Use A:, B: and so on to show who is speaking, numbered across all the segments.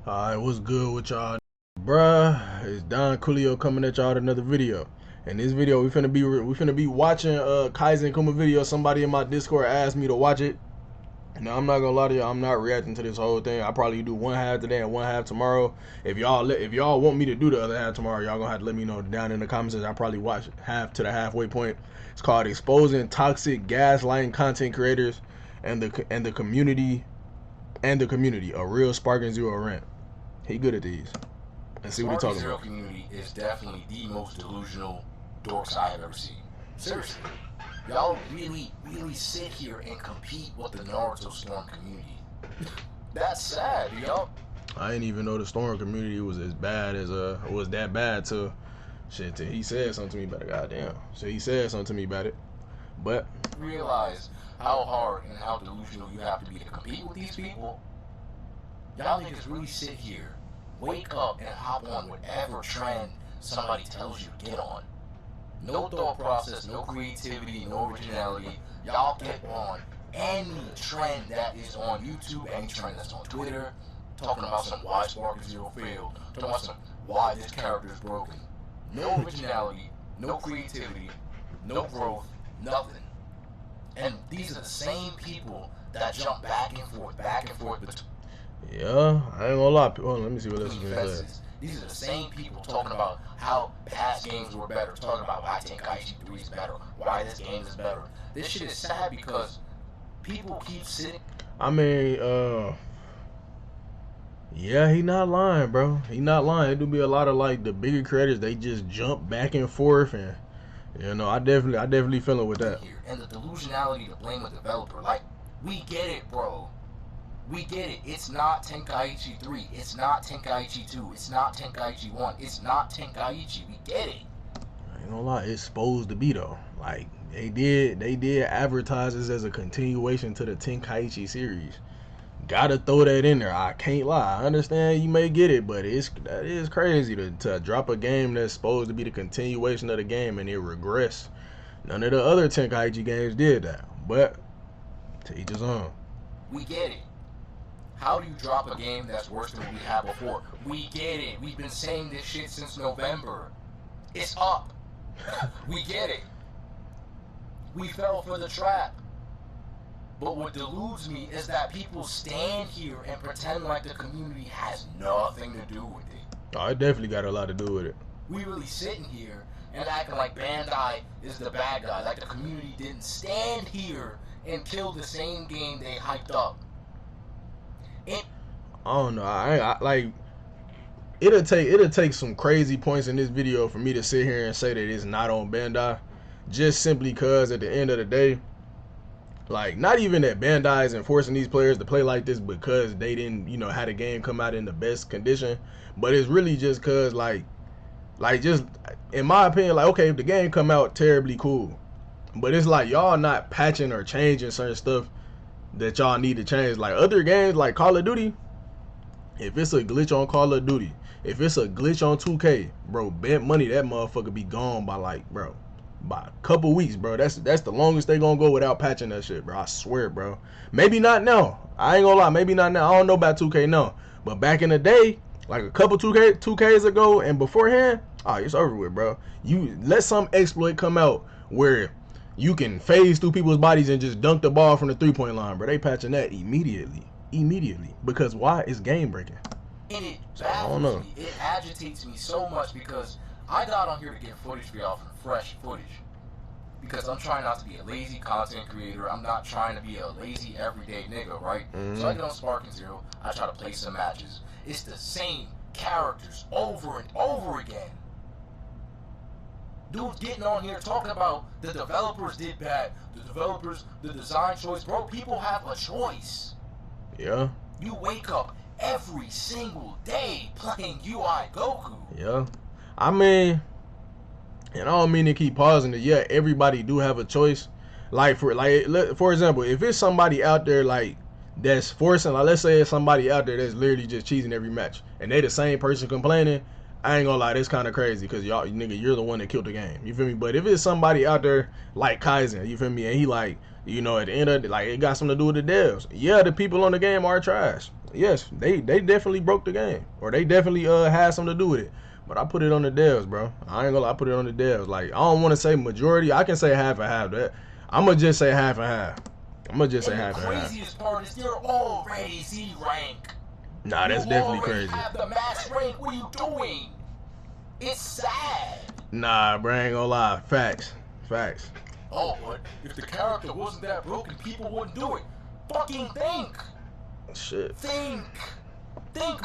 A: Alright, what's good with y'all? Bruh, it's Don Coolio coming at y'all with another video. In this video, we finna be watching Kaizen Kuma video. Somebody in my Discord asked me to watch it. Now I'm not gonna lie to y'all, I'm not reacting to this whole thing. I probably do one half today and one half tomorrow. If y'all want me to do the other half tomorrow, y'all gonna have to let me know down in the comments. I probably watch half to the halfway point. It's called Exposing Toxic Gaslighting Content Creators and the Community a real Sparking Zero rant. He good at these. Let's see what he talking
B: Zero
A: about.
B: community is definitely the most delusional dorks I have ever seen. Seriously. Y'all really sit here and compete with the Naruto Storm community. That's sad, yo.
A: I didn't even know the Storm community was as bad as was that bad till shit till he said something to me about it. Goddamn. So he said something to me about it. But
B: Realize how hard and how delusional you have to be to compete with these people. Y'all niggas really sit here, wake up and hop on whatever trend somebody tells you to get on. No thought process, no creativity, no originality. Y'all get on any trend that is on YouTube, any trend that's on Twitter, talking about some why Sparking Zero failed, talking about some why this character is broken. No originality, no creativity, no growth, nothing. And these are the same people that jump back and forth between.
A: yeah, I ain't gonna lie. Hold on, let me see what else is gonna say.
B: These are the same people talking about how past games were better, talking about why Tenkaichi 3 is better, why this game is better. This shit is sad because people keep sitting.
A: I mean, yeah, he not lying, bro. He not lying. It do be a lot of like the bigger creators. They just jump back and forth, and you know, I definitely feel it with that.
B: And the delusionality to blame a developer, like we get it, bro. We get it. It's not Tenkaichi 3. It's not Tenkaichi 2. It's not Tenkaichi 1. It's not Tenkaichi. We get it.
A: I ain't gonna lie, it's supposed to be though. Like they did advertise this as a continuation to the Tenkaichi series. Gotta throw that in there. I can't lie. I understand you may get it, but that is crazy to drop a game that's supposed to be the continuation of the game and it regress. None of the other Tenkaichi games did that. But to each his own.
B: We get it. How do you drop a game that's worse than what we had before? We get it. We've been saying this shit since November. It's up. We get it. We fell for the trap. But what deludes me is that people stand here and pretend like the community has nothing to do with it.
A: Oh, it definitely got a lot to do with it.
B: We really sitting here and acting like Bandai is the bad guy, like the community didn't stand here and kill the same game they hyped up.
A: I don't know. I like it'll take some crazy points in this video for me to sit here and say that it's not on Bandai, just simply because at the end of the day, like not even that Bandai is enforcing these players to play like this because they didn't, you know, had a game come out in the best condition, but it's really just cause like just in my opinion, like okay, if the game come out terribly, cool, but it's like y'all not patching or changing certain stuff that y'all need to change. Like other games like Call of Duty, if it's a glitch on Call of Duty, if it's a glitch on 2K, bro, bet money that motherfucker be gone by like, bro, by a couple weeks, bro. That's the longest they gonna go without patching that shit, bro. I swear, bro. Maybe not now. I ain't gonna lie, maybe not now. I don't know about 2K now. But back in the day, like a couple 2Ks ago and beforehand, oh, it's over with, bro. You let some exploit come out where you can phase through people's bodies and just dunk the ball from the 3-point line, bro. They patching that immediately. Because why? It's game breaking.
B: And it baffles me. It agitates me so much because I got on here to get footage for y'all, from fresh footage. Because I'm trying not to be a lazy content creator. I'm not trying to be a lazy everyday nigga, right? So I get on Sparking Zero. I try to play some matches. It's the same characters over and over again. Dude's getting on here talking about the developers did bad. The design choice. Bro, people have a choice.
A: Yeah.
B: You wake up every single day playing UI Goku.
A: Yeah. I mean, and I don't mean to keep pausing it. Yeah, everybody do have a choice. Like for example, if it's somebody out there like that's forcing, like let's say it's somebody out there that's literally just cheating every match, and they the same person complaining, I ain't gonna lie, that's kind of crazy because y'all, nigga, you're the one that killed the game. You feel me? But if it's somebody out there like Kaizen, you feel me, and he like, you know, at the end of it, like it got something to do with the devs. Yeah, the people on the game are trash. Yes, they definitely broke the game, or they definitely had something to do with it. But I put it on the devs, bro. I ain't gonna lie, I put it on the devs. Like, I don't want to say majority. I can say half and half. That I'm gonna just say half and half. I'm gonna just say half and half.
B: And the craziest part is they're already Z rank.
A: Nah, that's definitely crazy.
B: You have the max rank. What are you doing? It's sad.
A: Nah, bro, I ain't gonna lie. Facts.
B: Oh, but if the character wasn't that broken, people wouldn't do it. Fucking think.
A: Shit.
B: Think,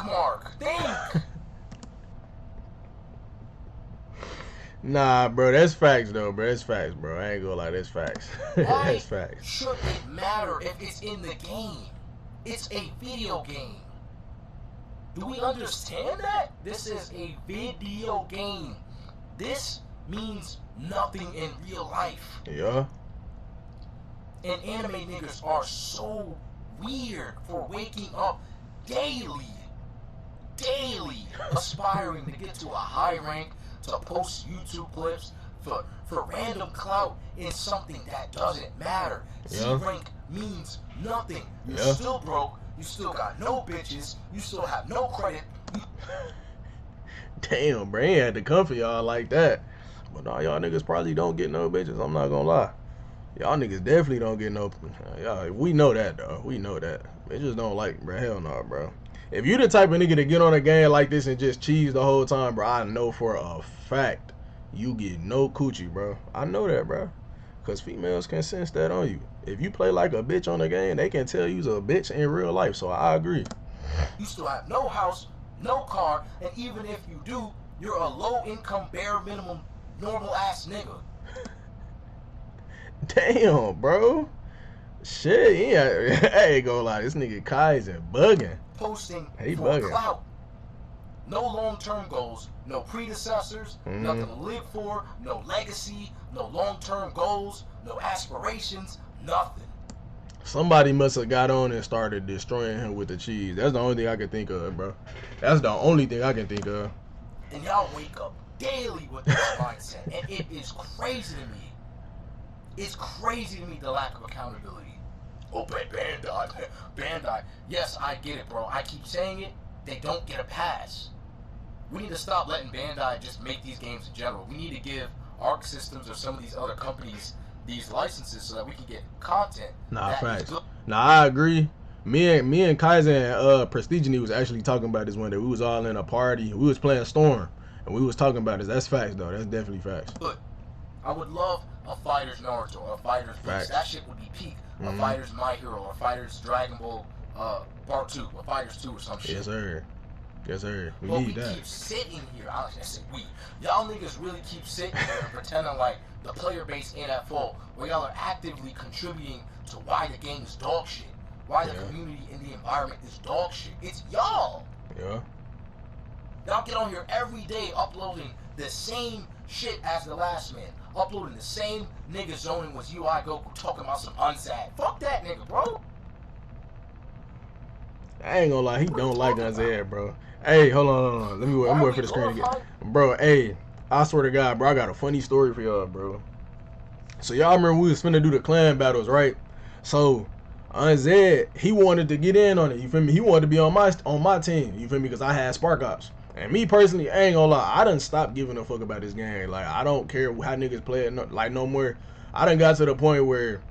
B: Mark. Think.
A: Nah, bro, that's facts though, bro. That's facts, bro. I ain't gonna lie, that's facts.
B: Why
A: that's facts.
B: should it matter if it's in the game? It's a video game. Do we understand that? This is a video game. This means nothing in real life.
A: Yeah.
B: And anime niggas are so weird for waking up daily, aspiring to get to a high rank, to post YouTube clips for random clout in something that doesn't matter.
A: Yeah.
B: Z rank means nothing. You're still broke. You still got no bitches. You still have no credit.
A: Damn, bro, ain't had to come for y'all like that. But nah, y'all niggas probably don't get no bitches. I'm not gonna lie. Y'all niggas definitely don't get no. Y'all, we know that though. We know that. Bitches don't like, bro. Hell no, bro. If you the type of nigga to get on a game like this and just cheese the whole time, bro, I know for a fact you get no coochie, bro. I know that, bro. Cause females can sense that on you. If you play like a bitch on the game, they can tell you's a bitch in real life. So I agree.
B: You still have no house, no car, and even if you do, you're a low-income, bare minimum, normal-ass nigga.
A: Damn, bro. Shit, yeah. I ain't gonna lie, this nigga Kaizen bugging.
B: Posting
A: he
B: for
A: bugging.
B: Clout. No long-term goals, no predecessors, nothing to live for, no legacy, no long-term goals, no aspirations, nothing.
A: Somebody must have got on and started destroying him with the cheese. That's the only thing I can think of, bro. That's the only thing I can think of.
B: And y'all wake up daily with this mindset, and it is crazy to me. It's crazy to me, the lack of accountability. Oh, Bandai. Yes, I get it, bro. I keep saying it. They don't get a pass. We need to stop letting Bandai just make these games in general. We need to give Arc Systems or some of these other companies these licenses so that we can get content.
A: Nah, facts. Nah, I agree. Me and Kaizen and Prestigeny was actually talking about this one day. We was all in a party. We was playing Storm, and we was talking about this. That's facts, though. That's definitely facts.
B: But I would love a Fighter's Naruto, a Fighter's Beast. That shit would be peak. A Fighter's My Hero, a Fighter's Dragon Ball Part 2, a Fighter's 2 or some shit.
A: Yes, sir. Yes, sir. We
B: but
A: need that.
B: We keep sitting here. I say we. Y'all niggas really keep sitting here and pretending like the player base ain't at fault. Where y'all are actively contributing to why the game is dog shit. Why the community and the environment is dog shit. It's y'all.
A: Yeah.
B: Y'all get on here every day uploading the same shit as the last man. Uploading the same nigga zoning with UI Goku talking about some unsad. Fuck that nigga, bro.
A: I ain't gonna lie, he don't like Unzad, bro. Hey, hold on. Let me wait. I'm waiting for the screen again. Bro, hey, I swear to God, bro, I got a funny story for y'all, bro. So y'all remember we was finna do the clan battles, right? So Unzad, he wanted to get in on it, you feel me? He wanted to be on my team, you feel me? Because I had Spark Ops. And me personally, I ain't gonna lie, I done stopped giving a fuck about this game. Like, I don't care how niggas play it, no more. I done got to the point where,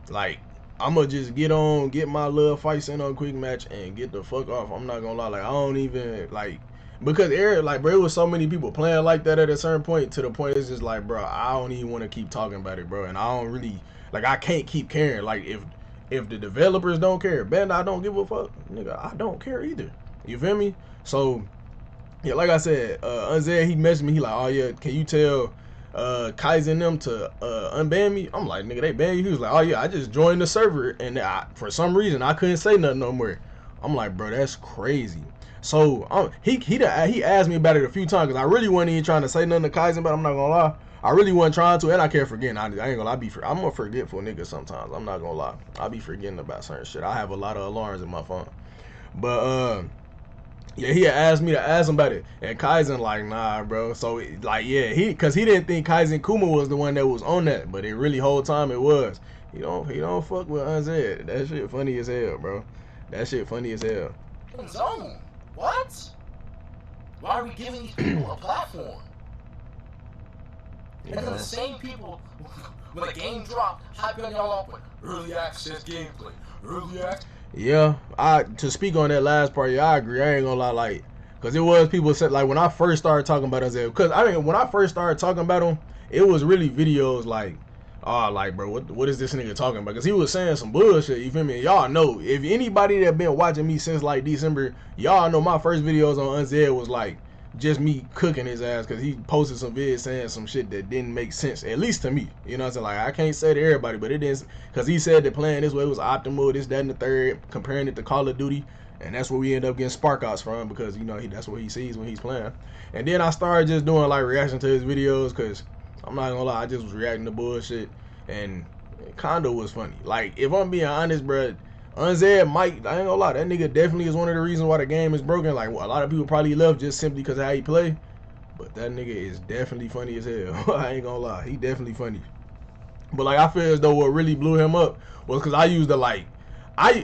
A: like, I'ma just get my little fights in on quick match and get the fuck off. I'm not gonna lie, like, I don't even, like, because like, bro, it was so many people playing like that at a certain point, to the point it's just like, bro, I don't even want to keep talking about it, bro. And I don't really, like, I can't keep caring. Like, if the developers don't care, Bandai don't give a fuck, nigga, I don't care either. You feel me? So, yeah, like I said, Unzad, he messaged me. He like, oh yeah, can you tell Kaizen them to unban me? I'm like, nigga, they ban you. He was like, oh yeah, I just joined the server, and for some reason I couldn't say nothing no more. I'm like, bro, that's crazy. So he asked me about it a few times because I really wasn't even trying to say nothing to Kaizen, but I'm not gonna lie, I really wasn't trying to, and I kept forgetting. I ain't gonna lie, I'm a forgetful nigga sometimes. I'm not gonna lie, I be forgetting about certain shit. I have a lot of alarms in my phone, but yeah, he had asked me to ask him about it, and Kaizen like, nah, bro. So like, yeah, cause he didn't think Kaizen Kuma was the one that was on that, but it really whole time it was. He don't fuck with Unzad. That shit funny as hell, bro. That shit funny as hell.
B: in zone. What? Why are we giving these people a platform? And then the same people, when the game dropped, hyping y'all up with early access gameplay, early access.
A: Yeah, to speak on that last part, yeah, I agree. I ain't gonna lie, like, cause it was people said like when I first started talking about Isaiah, cause I mean when I first started talking about him, it was really videos like, oh, like bro, what is this nigga talking about? Cause he was saying some bullshit. You feel me? And y'all know, if anybody that been watching me since like December, y'all know my first videos on Unzed was like just me cooking his ass, cause he posted some vids saying some shit that didn't make sense, at least to me. You know what I'm saying? Like, I can't say to everybody, but it didn't, cause he said that playing this way was optimal, this, that, and the third, comparing it to Call of Duty, and that's where we end up getting spark outs from, because you know that's what he sees when he's playing. And then I started just doing like reaction to his videos, cause I'm not gonna lie, I just was reacting to bullshit, and it kinda was funny. Like, if I'm being honest, bro, Unzed Mike, I ain't gonna lie, that nigga definitely is one of the reasons why the game is broken. Like, well, a lot of people probably left just simply because of how he play, but that nigga is definitely funny as hell. I ain't gonna lie, he definitely funny. But like, I feel as though what really blew him up was because I used the like,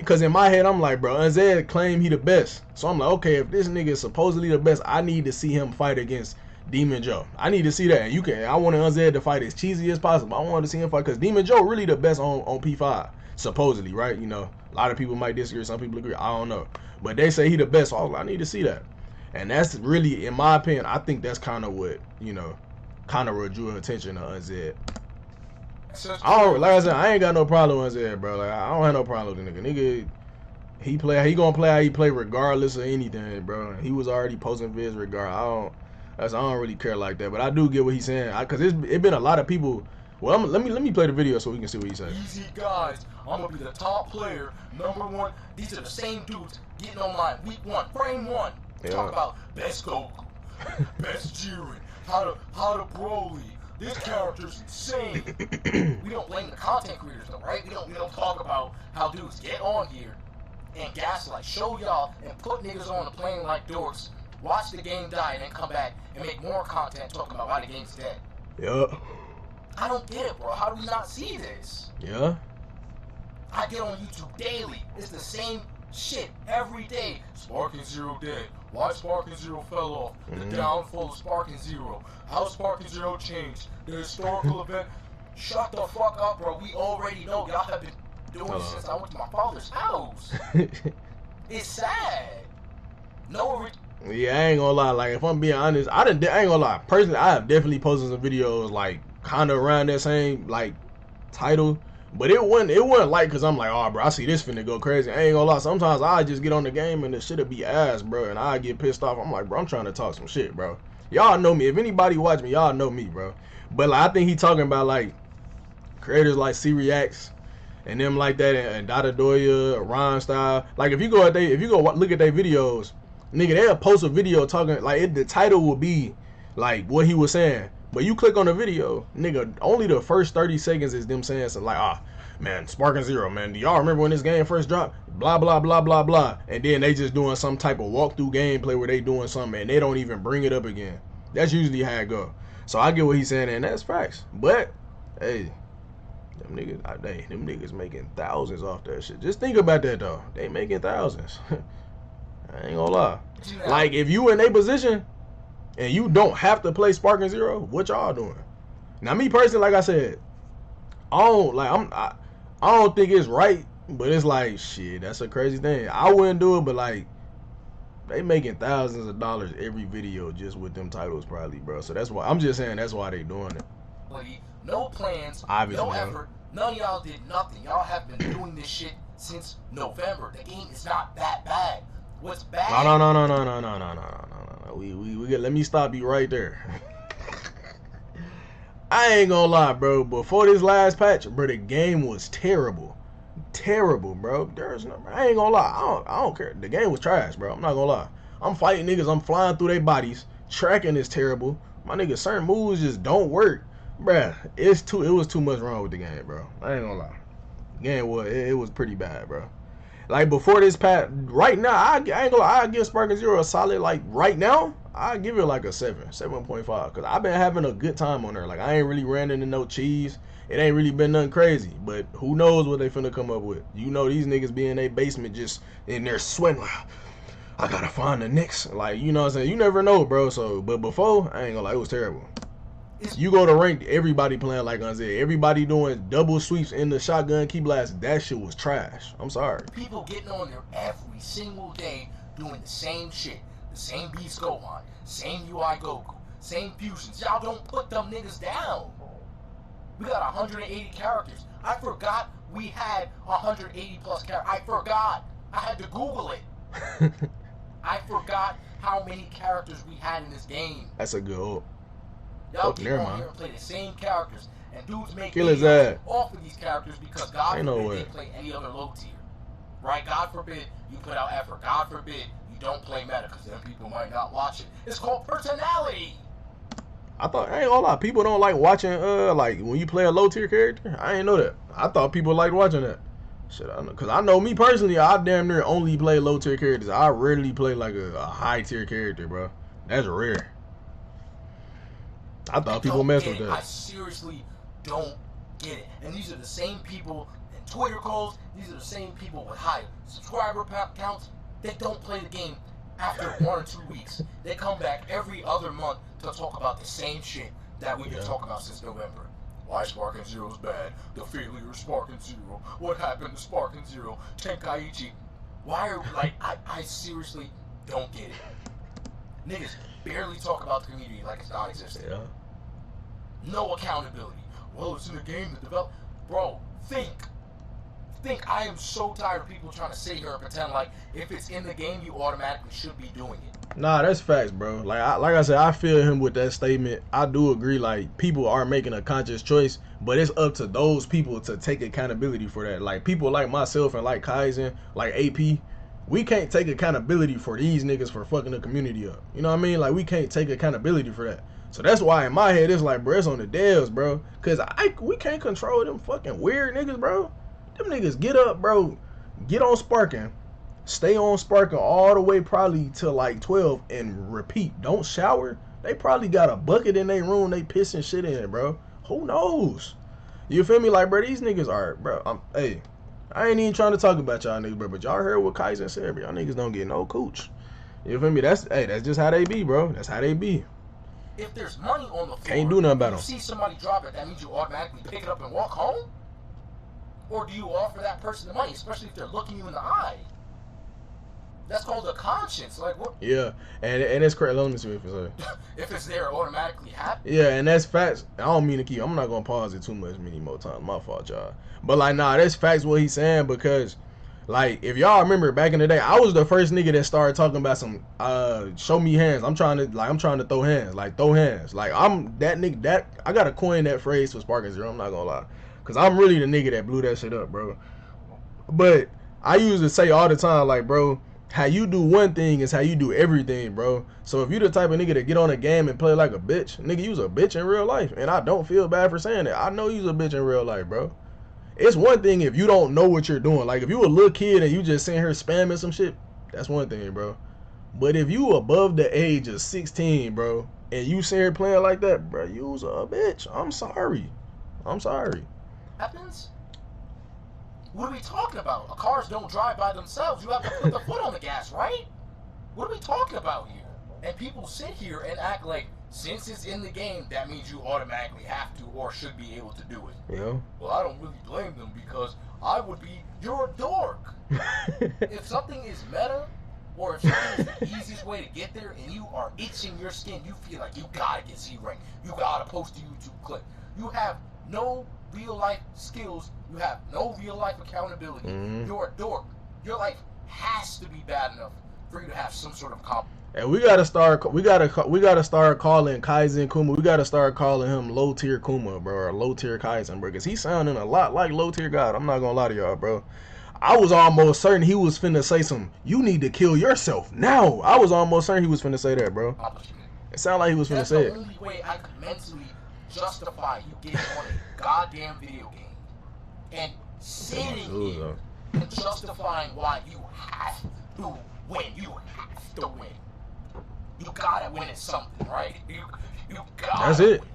A: cause in my head I'm like, bro, Unzed claim he the best, so I'm like, okay, if this nigga is supposedly the best, I need to see him fight against Demon Joe. I need to see that. And I wanted Unzed to fight as cheesy as possible. I wanted to see him fight, because Demon Joe really the best on P5, supposedly, right? You know, a lot of people might disagree, some people agree, I don't know, but they say he the best, so I was like, I need to see that. And that's really, in my opinion, I think that's kind of what, you know, kind of drew attention to Unzed. Like I said, I ain't got no problem with Unzed, bro. Like, I don't have no problem with the nigga. He gonna play how he play regardless of anything, bro. He was already posting vids regardless. I don't really care like that, but I do get what he's saying, cause it's been a lot of people. Well, let me play the video so we can see what he said.
B: Easy guys, I'm gonna be the top player, #1. These are the same dudes getting on my week 1, frame 1. Yeah. Talk about best Goku, best Jiren, how to Broly. This character's insane. We don't blame the content creators though, right? We don't talk about how dudes get on here and gaslight, show y'all, and put niggas on the plane like dorks, watch the game die, and then come back and make more content talking about why the game's dead.
A: Yeah.
B: I don't get it, bro. How do we not see this?
A: Yeah.
B: I get on YouTube daily. It's the same shit every day. Sparking Zero dead. Why Sparking Zero fell off. The downfall of Sparking Zero. How Sparking Zero changed. The historical event. Shut the fuck up, bro. We already know. Y'all have been doing this since I went to my father's house. It's sad. No.
A: Yeah, I ain't gonna lie. Like, if I'm being honest, I ain't gonna lie. Personally, I have definitely posted some videos like kind of around that same like title, but it wasn't like, cause I'm like, oh bro, I see this finna go crazy. I ain't gonna lie. Sometimes I just get on the game and the shit'll be ass, bro, and I get pissed off. I'm like, bro, I'm trying to talk some shit, bro. Y'all know me. If anybody watch me, y'all know me, bro. But like, I think he talking about like creators like C-Reacts and them like that, and Dada Doya, Ron Style. Like, if you go look at their videos, nigga, they'll post a video talking like the title will be like what he was saying, but you click on the video, nigga, only the first 30 seconds is them saying something like, man, Sparking Zero, man, do y'all remember when this game first dropped? Blah blah blah blah blah. And then they just doing some type of walkthrough gameplay where they doing something and they don't even bring it up again. That's usually how it go. So I get what he's saying, and that's facts. But hey, them niggas making thousands off that shit. Just think about that though. They making thousands. I ain't gonna lie. Like, if you in a position and you don't have to play Sparking Zero, what y'all doing? Now, me personally, like I said, I don't think it's right, but it's like, shit, that's a crazy thing. I wouldn't do it, but like, they making thousands of dollars every video just with them titles, probably, bro. So that's why I'm just saying that's why they doing it.
B: No plans, obviously, no effort. None of y'all did nothing. Y'all have been doing this shit since November. The game is not that bad. What's bad?
A: No. We let me stop you right there. I ain't gonna lie, bro. Before this last patch, bro, the game was terrible, bro. I ain't gonna lie. I don't care. The game was trash, bro. I'm not gonna lie. I'm fighting niggas. I'm flying through their bodies. Tracking is terrible. My nigga, certain moves just don't work, bruh. It was too much wrong with the game, bro. I ain't gonna lie. The game was pretty bad, bro. Like, before this patch, right now, I ain't gonna lie, I give Sparking Zero a solid, like, right now, I give it like a 7.5, because I've been having a good time on there. Like, I ain't really ran into no cheese. It ain't really been nothing crazy, but who knows what they finna come up with. You know, these niggas be in their basement just in there sweating like, I gotta find the next, like, you know what I'm saying? You never know, bro. So, but before, I ain't gonna lie, it was terrible. You go to rank, everybody playing like I said, everybody doing double sweeps in the shotgun key blast. That shit was trash. I'm sorry.
B: People getting on there every single day doing the same shit. The same Beast Gohan, same UI Goku, same fusions. Y'all don't put them niggas down. We got 180 characters. I forgot we had 180 plus characters. I forgot. I had to Google it. I forgot how many characters we had in this game.
A: That's a good hope.
B: Y'all get on here and play the same characters, and dudes make
A: kill his ass
B: off of these characters because God forbid they play any other low tier. Right? God forbid you put out effort. God forbid you don't play meta because then people might not watch it. It's called personality.
A: I ain't gonna lie, people don't like watching like when you play a low tier character. I ain't know that. I thought people liked watching that. Shit, I know, cause I know me personally, I damn near only play low tier characters. I rarely play like a high tier character, bro. That's rare. I thought people messed with that.
B: I seriously don't get it. And these are the same people in Twitter calls. These are the same people with high subscriber counts. They don't play the game after 1 or 2 weeks. They come back every other month to talk about the same shit that we've been talking about since November. Why Sparking Zero's bad? The failure of Sparking Zero. What happened to Sparking Zero? Tenkaichi. Why are, like, I seriously don't get it. Niggas barely talk about the community like it's non-existent.
A: Yeah.
B: No accountability. Well, it's in the game to develop. Bro, think. I am so tired of people trying to sit here and pretend like if it's in the game, you automatically should be doing it.
A: Nah, that's facts, bro. Like I said, I feel him with that statement. I do agree, like, people are making a conscious choice, but it's up to those people to take accountability for that. Like, people like myself and like Kaizen, like AP, we can't take accountability for these niggas for fucking the community up. You know what I mean? Like, we can't take accountability for that. So that's why in my head it's like, bro, it's on the devs, bro. Cause we can't control them fucking weird niggas, bro. Them niggas get up, bro. Get on Sparking. Stay on Sparking all the way probably to like 12 and repeat. Don't shower. They probably got a bucket in their room. They pissing shit in, bro. Who knows? You feel me? Like, bro, these niggas are, bro. Hey, I ain't even trying to talk about y'all niggas, bro. But y'all heard what Kaizen said, bro. Y'all niggas don't get no cooch. You feel me? That's just how they be, bro. That's how they be.
B: If there's money on the floor,
A: can't do nothing about them.
B: You see somebody drop it, that means you automatically pick it up and walk home? Or do you offer that person the money, especially if they're looking you in the eye? That's called a conscience. Like, what?
A: Yeah, and it's crazy. Let me see what you say.
B: If it's there, it automatically happens.
A: Yeah, and that's facts. I don't mean to keep. I'm not gonna pause it too much many more times. My fault, y'all. But like, nah, that's facts what he's saying, because, like, if y'all remember back in the day, I was the first nigga that started talking about some show me hands. I'm trying to throw hands. Like, throw hands. Like, I'm that nigga. That I gotta coin that phrase for Sparking Zero. I'm not gonna lie, cause I'm really the nigga that blew that shit up, bro. But I used to say all the time, like, bro, how you do one thing is how you do everything, bro. So if you the type of nigga that get on a game and play like a bitch, nigga, you's a bitch in real life. And I don't feel bad for saying that. I know you's a bitch in real life, bro. It's one thing if you don't know what you're doing. Like, if you a little kid and you just sitting here spamming some shit, that's one thing, bro. But if you above the age of 16, bro, and you sitting here playing like that, bro, you's a bitch. I'm sorry. I'm sorry.
B: Happens? What are we talking about? Cars don't drive by themselves. You have to put the foot on the gas, right? What are we talking about here? And people sit here and act like, since it's in the game, that means you automatically have to or should be able to do it.
A: Yeah.
B: Well, I don't really blame them because I would be, you're a dork. If something is meta, or if something is the easiest way to get there and you are itching your skin, you feel like you gotta get C rank, you gotta post a YouTube clip. You have no real life skills, you have no real life accountability. You're a dork. Your life has to be bad enough for you to have some sort of accomplishment.
A: And we gotta start calling Kaizen Kuma. We gotta start calling him low tier Kuma, bro, or low tier Kaizen, bro, because he's sounding a lot like low tier God. I'm not gonna lie to y'all, bro. I was almost certain he was finna say some, you need to kill yourself now. I was almost certain he was finna say that, bro. It sounded like he was finna say it.
B: That's the only way I could mentally justify you getting on a goddamn video game and sitting here and justifying why you have to win. You have to win. You gotta win at something, right? You gotta
A: That's it.
B: win.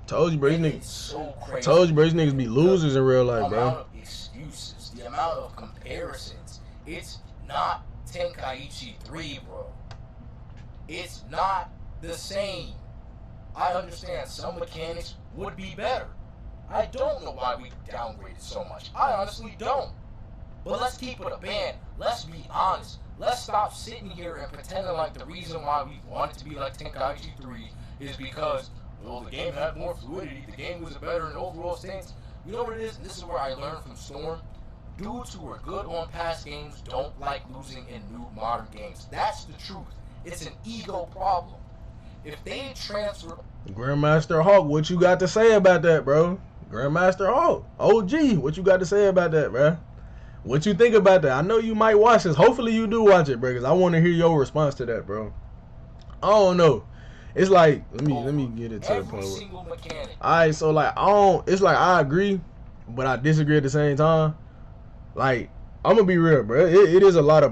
A: Told you, bro. These niggas.
B: So crazy.
A: Told you, bro. These niggas be losers in real life,
B: The
A: bro.
B: amount of excuses, the amount of comparisons, it's not Tenkaichi 3, bro. It's not the same. I understand some mechanics would be better. I don't know why we downgraded so much. I honestly don't. But let's keep it a band. Let's be honest. Let's stop sitting here and pretending like the reason why we want it to be like Tenkaichi 3 is because, well, the game had more fluidity. The game was better in overall stance. You know what it is? This is where I learned from Storm. Dudes who are good on past games don't like losing in new modern games. That's the truth. It's an ego problem. If they transfer...
A: Grandmaster Hawk, what you got to say about that, bro? Grandmaster Hawk, OG, what you got to say about that, bro? What you think about that? I know you might watch this. Hopefully you do watch it, bro, because I want to hear your response to that, bro. I don't know. It's like, let me get it to the point.
B: Single mechanic.
A: Alright, so like it's like I agree, but I disagree at the same time. Like, I'm gonna be real, bro. It was a lot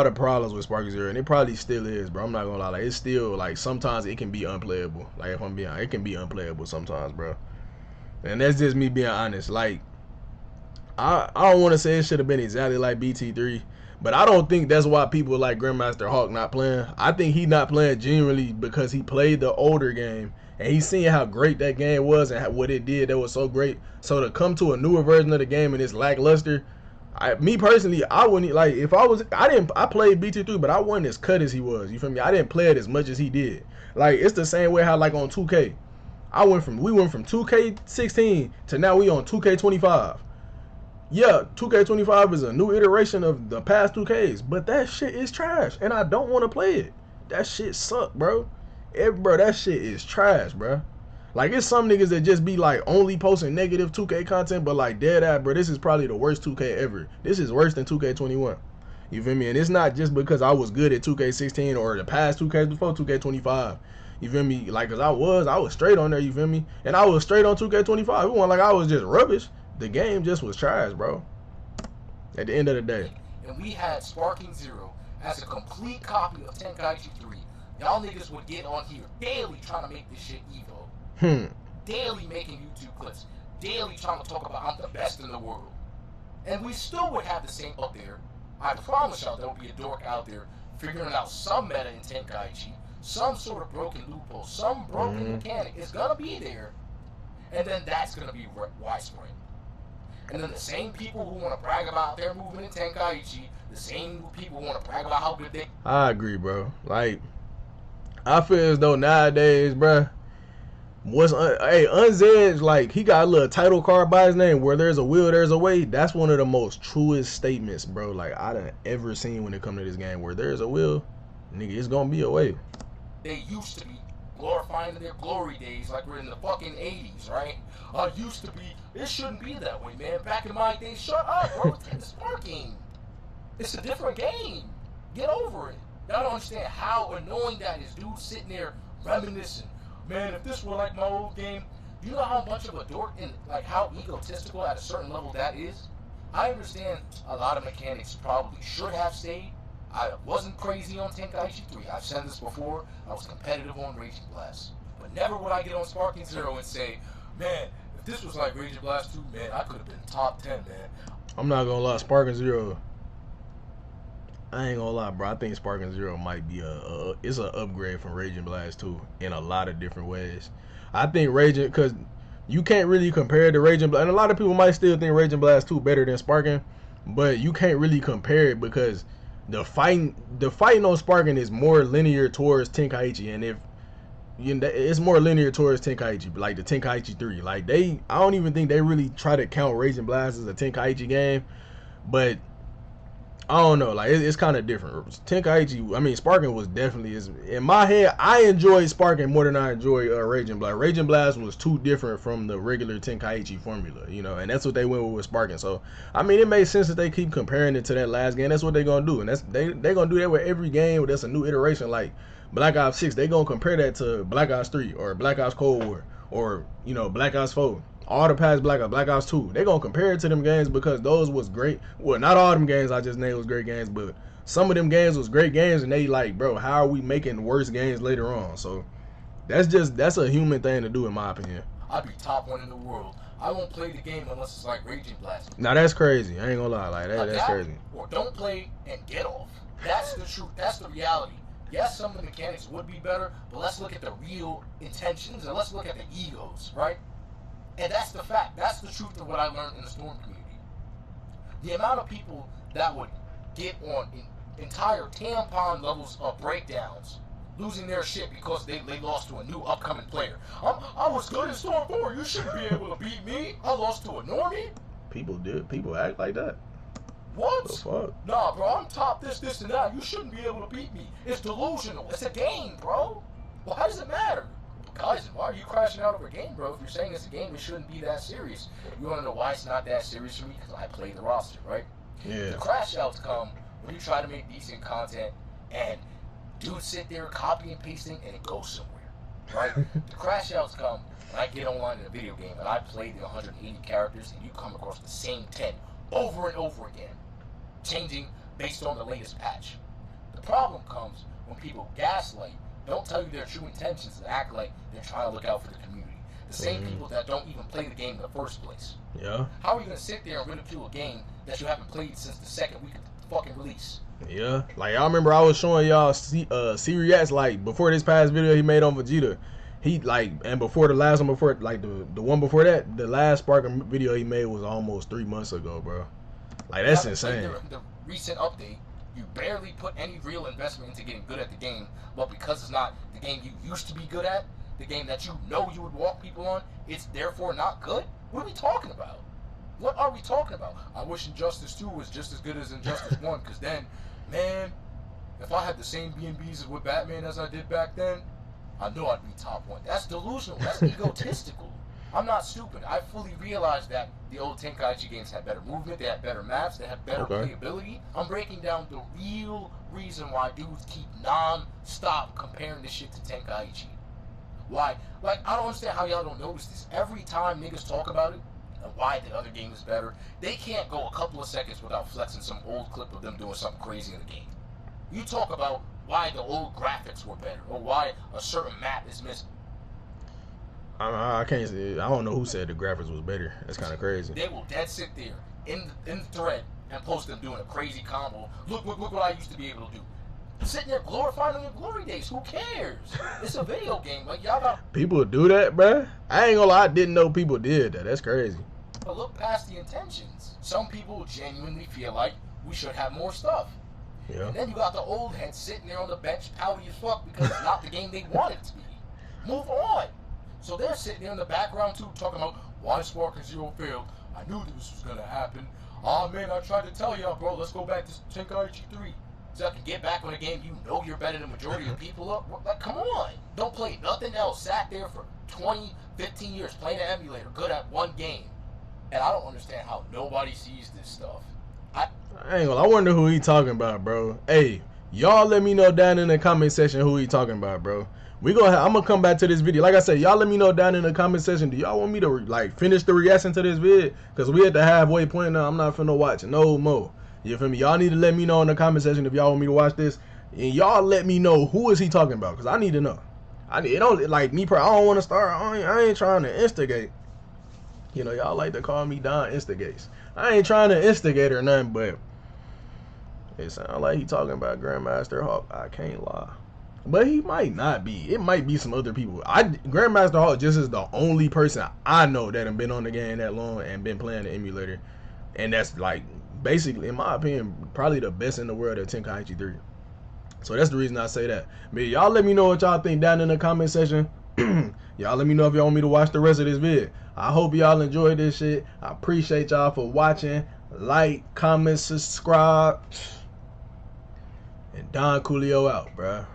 A: of problems with Sparking Zero, and it probably still is, bro. I'm not gonna lie. Like, it's still like sometimes it can be unplayable. Like, if I'm being honest, it can be unplayable sometimes, bro. And that's just me being honest. Like, I don't want to say it should have been exactly like BT3, but I don't think that's why people like Grandmaster Hawk not playing. I think he not playing genuinely because he played the older game and he's seeing how great that game was and what it did that was so great. So to come to a newer version of the game and it's lackluster, me personally, I wouldn't like if I played BT3, but I wasn't as cut as he was. You feel me? I didn't play it as much as he did. Like, it's the same way how like on 2K, we went from 2K16 to now we on 2K25. Yeah, 2K25 is a new iteration of the past 2Ks, but that shit is trash, and I don't want to play it. That shit suck, bro. Bro, that shit is trash, bro. Like, it's some niggas that just be like only posting negative 2K content, but like dead ass, bro, this is probably the worst 2K ever. This is worse than 2K21. You feel me? And it's not just because I was good at 2K16 or the past 2Ks before 2K25. You feel me? Like, cause I was straight on there, you feel me? And I was straight on 2K25. It wasn't like I was just rubbish. The game just was trash, bro. At the end of the day.
B: And we had Sparking Zero as a complete copy of Tenkaichi 3. Y'all niggas would get on here daily trying to make this shit Evo. Daily making YouTube clips. Daily trying to talk about I'm the best in the world. And we still would have the same up there. I promise y'all there will be a dork out there figuring out some meta in Tenkaichi, some sort of broken loophole, some broken mechanic is gonna be there. And then that's gonna be widespread. And then the same people who want to brag about their movement in Tenkaichi, the same people who want to brag about how good they...
A: I agree, bro. Like, I feel as though nowadays, bro, Unzedge, like, he got a little title card by his name, where there's a will, there's a way. That's one of the most truest statements, bro, like, I done ever seen when it come to this game. Where there's a will, nigga, it's gonna be a way.
B: They used to be glorifying their glory days like we're in the fucking 80s, right? Used to be, it shouldn't be that way, man. Back in my day, shut up, bro. It's Sparking. It's a different game. Get over it. Y'all don't understand how annoying that is. Dude sitting there reminiscing. Man, if this were like my old game, do you know how much of a dork and like how egotistical at a certain level that is? I understand a lot of mechanics probably should have stayed. I wasn't crazy on Tenkaichi 3. I've said this before. I was competitive on Raging Blast. But never would I get on Sparking Zero and say, man, if this was like Raging Blast 2, man, I could have been top 10, man.
A: I'm not gonna lie, Sparking Zero, I ain't gonna lie, bro. I think Sparking Zero might be it's an upgrade from Raging Blast 2 in a lot of different ways. I think Raging, because you can't really compare the Raging Blast, and a lot of people might still think Raging Blast 2 better than Sparking, but you can't really compare it because the fighting on Sparking is more linear towards Tenkaichi, and if it's more linear towards Tenkaichi, like the Tenkaichi 3. Like, I don't even think they really try to count Raging Blast as a Tenkaichi game, but I don't know, like it's kind of different. Tenkaichi, I mean, Sparking was definitely, in my head, I enjoyed Sparking more than I enjoyed Raging Blast. Raging Blast was too different from the regular Tenkaichi formula, you know, and that's what they went with Sparking. So, I mean, it makes sense that they keep comparing it to that last game. That's what they're gonna do, and they're gonna do that with every game that's a new iteration. Like Black Ops 6, they gonna compare that to Black Ops 3 or Black Ops Cold War or, you know, Black Ops 4. All the past Black Ops 2, they gonna compare it to them games because those was great. Well, not all them games I just named was great games, but some of them games was great games, and they like, bro, how are we making worse games later on? So that's a human thing to do, in my opinion.
B: I'd be top 1 in the world. I won't play the game unless it's like Raging Blast.
A: Now that's crazy. I ain't gonna lie, like that's crazy.
B: Or don't play and get off. That's truth. That's the reality. Yes, some of the mechanics would be better, but let's look at the real intentions and let's look at the egos, right? And that's the fact. That's the truth of what I learned in the Storm community. The amount of people that would get on entire tampon levels of breakdowns, losing their shit because they lost to a new upcoming player. I was good in Storm 4. You shouldn't be able to beat me. I lost to a normie.
A: People act like that.
B: What?
A: The fuck?
B: Nah, bro, I'm top this, and that. You shouldn't be able to beat me. It's delusional. It's a game, bro. Well, how does it matter? Guys, why are you crashing out over a game, bro? If you're saying it's a game, it shouldn't be that serious. You want to know why it's not that serious for me? Because I play the roster, right?
A: Yeah.
B: The crash outs come when you try to make decent content and dudes sit there copy and pasting and it goes somewhere, right? The crash outs come when I get online in a video game and I play the 180 characters and you come across the same 10 over and over again, changing based on the latest patch. The problem comes when people gaslight, don't tell you their true intentions, and act like they're trying to look out for the community. The same people that don't even play the game in the first place.
A: Yeah.
B: How are you going to sit there and ridicule a game that you haven't played since the second week of the fucking release?
A: Yeah. Like, I remember I was showing y'all C-Reacts, like, before this past video he made on Vegeta. He, like, and before the last one, before, like, the one before that, the last Spark video he made was almost 3 months ago, bro. Like, that's insane.
B: The recent update, you barely put any real investment into getting good at the game, but because it's not the game you used to be good at, the game that you know you would walk people on, it's therefore not good? What are we talking about? What are we talking about? I wish Injustice 2 was just as good as Injustice 1, because then, man, if I had the same B&Bs with Batman as I did back then, I know I'd be top 1. That's delusional. That's egotistical. I'm not stupid. I fully realize that the old Tenkaichi games had better movement, they had better maps, they had better playability. I'm breaking down the real reason why dudes keep non-stop comparing this shit to Tenkaichi. Why? Like, I don't understand how y'all don't notice this. Every time niggas talk about it, and why the other game is better, they can't go a couple of seconds without flexing some old clip of them doing something crazy in the game. You talk about why the old graphics were better, or why a certain map is missing.
A: I can't say. I don't know who said the graphics was better. That's kind of crazy.
B: They will dead sit there in the thread and post them doing a crazy combo. Look what I used to be able to do. Sitting there glorifying your glory days. Who cares? It's a video game. Like, y'all got
A: people do that, bruh. I ain't gonna lie. I didn't know people did that. That's crazy.
B: But look past the intentions. Some people genuinely feel like we should have more stuff.
A: Yeah.
B: And then you got the old heads sitting there on the bench, pouty as fuck because it's not the game they want it to be. Move on. So they're sitting there in the background too, talking about why Spark and Zero failed. I knew this was gonna happen. Oh man, I tried to tell y'all, bro. Let's go back to Tenkaichi 3 so I can get back on a game you know you're better than the majority of people up. Like, come on. Don't play nothing else. Sat there for 20, 15 years playing an emulator, good at one game. And I don't understand how nobody sees this stuff.
A: I ain't gonna. I wonder who he talking about, bro. Hey, y'all let me know down in the comment section who he talking about, bro. I'm gonna come back to this video. Like I said, y'all let me know down in the comment section. Do y'all want me to like finish the reaction to this vid? Cause we at the halfway point now. I'm not finna watch no more. You feel me? Y'all need to let me know in the comment section if y'all want me to watch this. And y'all let me know who is he talking about, cause I need to know. It don't like me. I don't want to start. I ain't trying to instigate. You know, y'all like to call me Don Instigates. I ain't trying to instigate or nothing, but it sounds like he talking about Grandmaster Hawk. I can't lie. But he might not be. It might be some other people. Grandmaster Hawk just is the only person I know that have been on the game that long and been playing the emulator. And that's like, basically, in my opinion, probably the best in the world at Tenkaichi 3. So that's the reason I say that. But y'all let me know what y'all think down in the comment section. Y'all let me know if y'all want me to watch the rest of this vid. I hope y'all enjoyed this shit. I appreciate y'all for watching. Like, comment, subscribe. And Don Coolio out, bruh.